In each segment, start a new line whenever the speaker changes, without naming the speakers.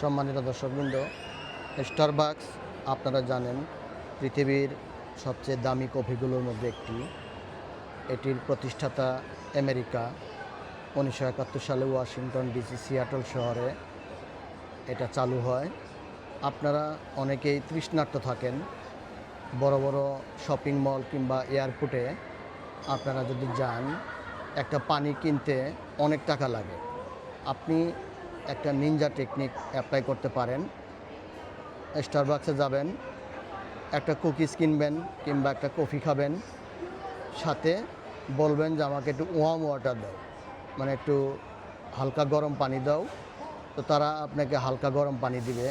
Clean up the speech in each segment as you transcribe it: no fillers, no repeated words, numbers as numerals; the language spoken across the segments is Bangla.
সম্মানিত দর্শকবৃন্দ, স্টারবাকস আপনারা জানেন পৃথিবীর সবচেয়ে দামি কফিগুলোর মধ্যে একটি। এটির প্রতিষ্ঠাতা আমেরিকা। 1971 সালে ওয়াশিংটন ডিসি সিয়াটল শহরে এটা চালু হয়। আপনারা অনেকেই তৃষ্ণার্ত থাকেন। বড় বড় শপিং মল কিংবা এয়ারপোর্টে আপনারা যদি যান, একটা পানি কিনতে অনেক টাকা লাগে। আপনি একটা নিনজা টেকনিক অ্যাপ্লাই করতে পারেন। স্টারবাকসে যাবেন, একটা কুকিজ কিনবেন কিংবা একটা কফি খাবেন, সাথে বলবেন যে আমাকে একটু ওয়ার্ম ওয়াটার দাও, মানে একটু হালকা গরম পানি দাও। তো তারা আপনাকে হালকা গরম পানি দিবে।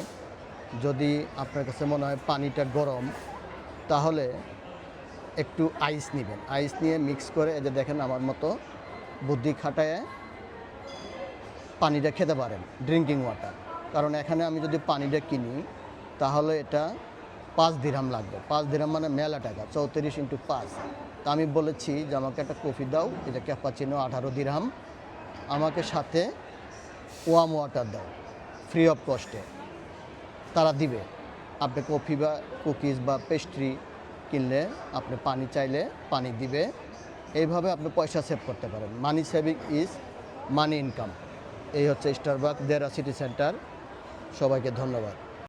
যদি আপনার কাছে মনে হয় পানিটা গরম, তাহলে একটু আইস নেবেন। আইস নিয়ে মিক্স করে, এই যে দেখেন আমার মতো বুদ্ধি খাটায় পানিটা খেতে পারেন, ড্রিঙ্কিং ওয়াটার। কারণ এখানে আমি যদি পানিটা কিনি তাহলে এটা 5 দিরহাম লাগবে। 5 দিরহাম মানে মেলা টাকা, 34 × 5। তা আমি বলেছি যে আমাকে একটা কফি দাও, এটা ক্যাপাচিনো 18 দিরহাম, আমাকে সাথে ওয়ার্ম ওয়াটার দাও, ফ্রি অফ কস্টে। তারা দিবে। আপনি কফি বা কুকিজ বা পেস্ট্রি কিনলে আপনি পানি চাইলে পানি দিবে। এইভাবে আপনি পয়সা সেভ করতে পারেন। মানি সেভিং ইজ মানি ইনকাম। এই হচ্ছে স্টারবাকস দেরা সিটি সেন্টার। সবাইকে ধন্যবাদ।